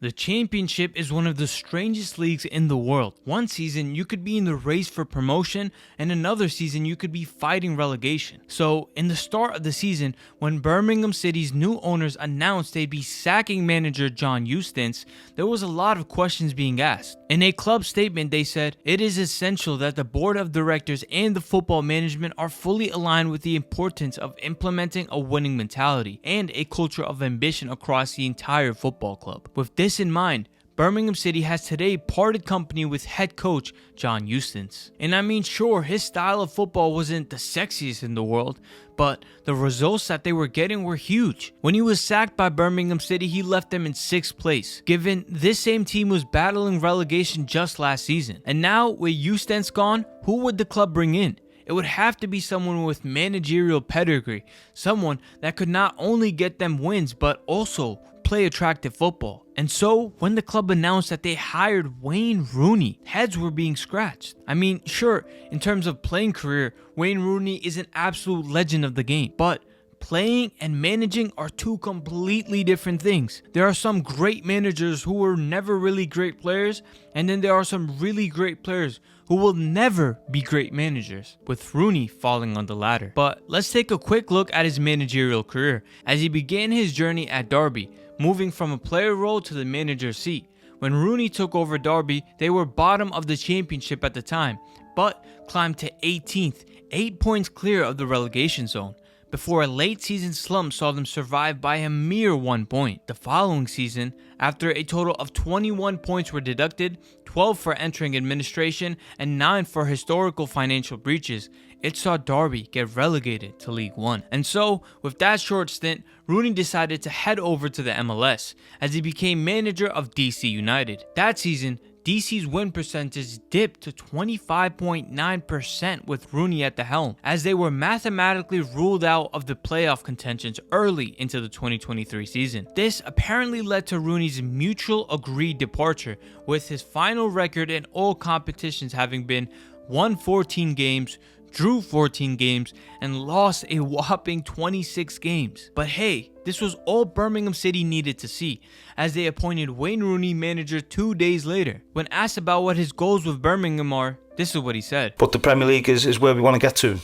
The championship is one of the strangest leagues in the world. One season you could be in the race for promotion, and another season you could be fighting relegation. So in the start of the season, when Birmingham City's new owners announced they'd be sacking manager John Eustace, there was a lot of questions being asked. In a club statement they said, "It is essential that the board of directors and the football management are fully aligned with the importance of implementing a winning mentality and a culture of ambition across the entire football club." With this in mind, Birmingham City has today parted company with head coach John Eustace. And I mean, sure, his style of football wasn't the sexiest in the world, but the results that they were getting were huge. When he was sacked by Birmingham City, he left them in 6th place, given this same team was battling relegation just last season. And now, with Eustace gone, who would the club bring in? It would have to be someone with managerial pedigree, someone that could not only get them wins, but also play attractive football. And so, when the club announced that they hired Wayne Rooney, heads were being scratched. I mean, sure, in terms of playing career, Wayne Rooney is an absolute legend of the game, but playing and managing are two completely different things. There are some great managers who were never really great players, and then there are some really great players who will never be great managers, with Rooney falling on the latter. But let's take a quick look at his managerial career, as he began his journey at Derby, moving from a player role to the manager seat. When Rooney took over Derby, they were bottom of the championship at the time, but climbed to 18th, 8 points clear of the relegation zone, before a late season slump saw them survive by a mere 1 point. The following season, after a total of 21 points were deducted, 12 for entering administration and 9 for historical financial breaches, it saw Derby get relegated to League One. And so, with that short stint, Rooney decided to head over to the MLS, as he became manager of DC United. That season, DC's win percentage dipped to 25.9% with Rooney at the helm, as they were mathematically ruled out of the playoff contentions early into the 2023 season. This apparently led to Rooney's mutual agreed departure, with his final record in all competitions having been won 14 games, drew 14 games, and lost a whopping 26 games. But hey, this was all Birmingham City needed to see, as they appointed Wayne Rooney manager 2 days later. When asked about what his goals with Birmingham are, this is what he said. But the Premier League is where we want to get to.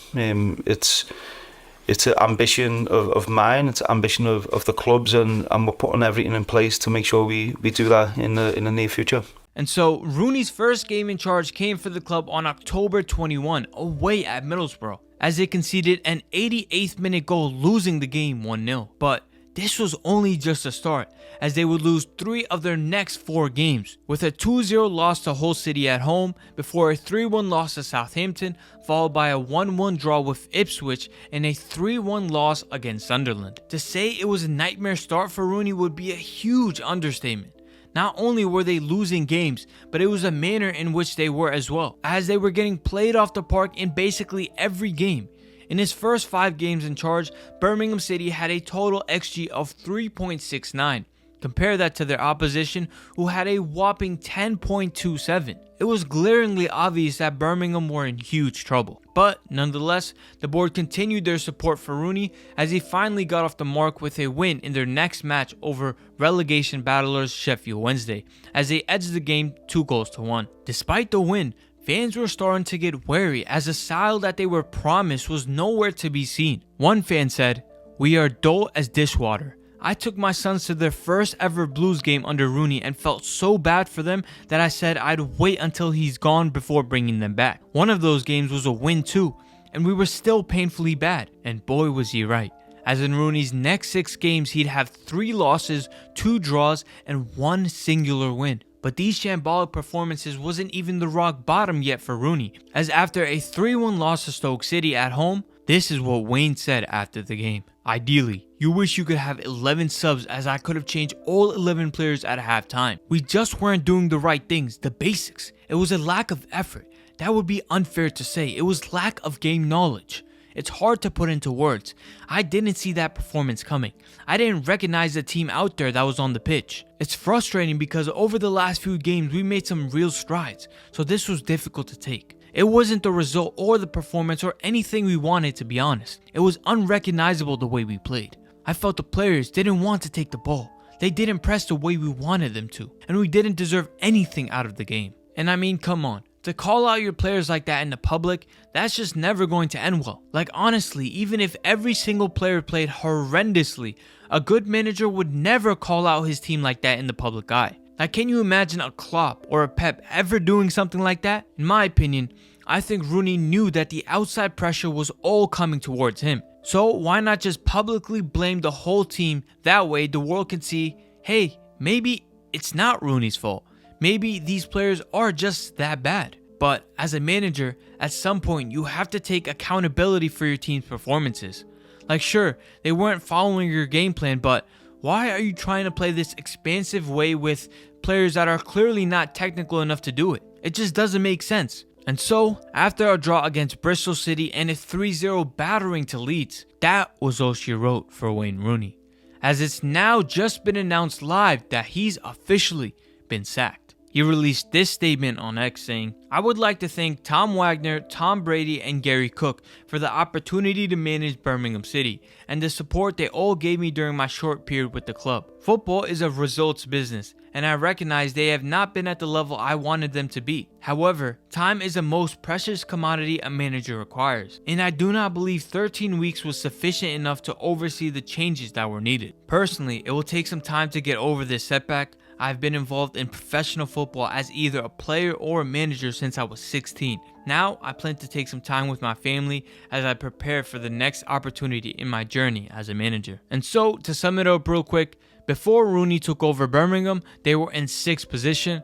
It's an ambition of mine, it's an ambition of the clubs, and we're putting everything in place to make sure we do that in the near future. And so, Rooney's first game in charge came for the club on October 21, away at Middlesbrough, as they conceded an 88th minute goal, losing the game 1-0. But this was only just a start, as they would lose 3 of their next 4 games, with a 2-0 loss to Hull City at home, before a 3-1 loss to Southampton, followed by a 1-1 draw with Ipswich, and a 3-1 loss against Sunderland. To say it was a nightmare start for Rooney would be a huge understatement. Not only were they losing games, but it was a manner in which they were as well, as they were getting played off the park in basically every game. In his first 5 games in charge, Birmingham City had a total XG of 3.69. Compare that to their opposition, who had a whopping 10.27. It was glaringly obvious that Birmingham were in huge trouble. But nonetheless, the board continued their support for Rooney, as he finally got off the mark with a win in their next match over relegation battlers Sheffield Wednesday, as they edged the game 2-1. Despite the win, fans were starting to get wary, as the style that they were promised was nowhere to be seen. One fan said, "We are dull as dishwater. I took my sons to their first ever Blues game under Rooney and felt so bad for them that I said I'd wait until he's gone before bringing them back. One of those games was a win too, and we were still painfully bad. And boy was he right, as in Rooney's next 6 games he'd have 3 losses, 2 draws, and 1 singular win." But these shambolic performances wasn't even the rock bottom yet for Rooney, as after a 3-1 loss to Stoke City at home, this is what Wayne said after the game. "Ideally, you wish you could have 11 subs, as I could have changed all 11 players at halftime. We just weren't doing the right things, the basics. It was a lack of effort. That would be unfair to say. It was lack of game knowledge. It's hard to put into words. I didn't see that performance coming. I didn't recognize the team out there that was on the pitch. It's frustrating because over the last few games we made some real strides, so this was difficult to take. It wasn't the result or the performance or anything we wanted, to be honest. It was unrecognizable the way we played. I felt the players didn't want to take the ball. They didn't press the way we wanted them to, and we didn't deserve anything out of the game. And I mean, come on. To call out your players like that in the public, that's just never going to end well. Like honestly, even if every single player played horrendously, a good manager would never call out his team like that in the public eye. Like, can you imagine a Klopp or a Pep ever doing something like that? In my opinion, I think Rooney knew that the outside pressure was all coming towards him. So why not just publicly blame the whole team? That way the world can see, hey, maybe it's not Rooney's fault. Maybe these players are just that bad. But as a manager, at some point you have to take accountability for your team's performances. Like sure, they weren't following your game plan, but why are you trying to play this expansive way with players that are clearly not technical enough to do it? It just doesn't make sense. And so, after a draw against Bristol City and a 3-0 battering to Leeds, that was all she wrote for Wayne Rooney, as it's now just been announced live that he's officially been sacked. He released this statement on X saying, "I would like to thank Tom Wagner, Tom Brady, and Gary Cook for the opportunity to manage Birmingham City and the support they all gave me during my short period with the club. Football is a results business, and I recognize they have not been at the level I wanted them to be. However, time is the most precious commodity a manager requires, and I do not believe 13 weeks was sufficient enough to oversee the changes that were needed. Personally, it will take some time to get over this setback. I've been involved in professional football as either a player or a manager since I was 16. Now, I plan to take some time with my family as I prepare for the next opportunity in my journey as a manager." And so, to sum it up real quick, before Rooney took over Birmingham, they were in 6th position,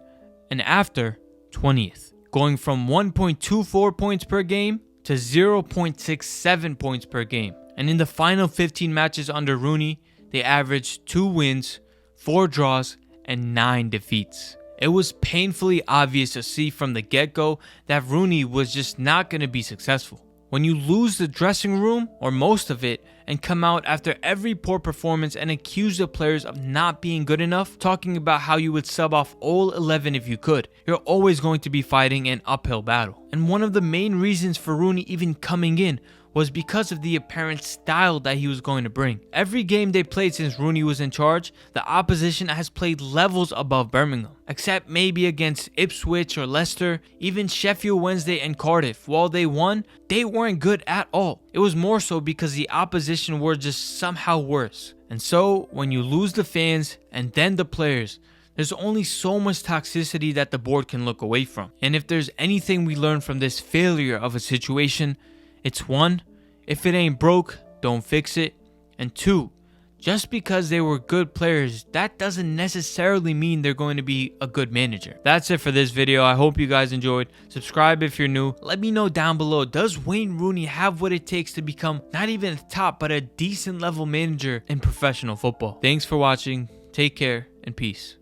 and after, 20th, going from 1.24 points per game to 0.67 points per game. And in the final 15 matches under Rooney, they averaged 2 wins, 4 draws, and 9 defeats. It was painfully obvious to see from the get-go that Rooney was just not going to be successful. When you lose the dressing room, or most of it, and come out after every poor performance and accuse the players of not being good enough, talking about how you would sub off all 11 if you could, you're always going to be fighting an uphill battle. And one of the main reasons for Rooney even coming in was because of the apparent style that he was going to bring. Every game they played since Rooney was in charge, the opposition has played levels above Birmingham, except maybe against Ipswich or Leicester, even Sheffield Wednesday and Cardiff. While they won, they weren't good at all. It was more so because the opposition were just somehow worse. And so, when you lose the fans and then the players, there's only so much toxicity that the board can look away from. And if there's anything we learn from this failure of a situation, it's 1, if it ain't broke, don't fix it. And 2, just because they were good players, that doesn't necessarily mean they're going to be a good manager. That's it for this video. I hope you guys enjoyed. Subscribe if you're new. Let me know down below, does Wayne Rooney have what it takes to become not even a top, but a decent level manager in professional football? Thanks for watching. Take care and peace.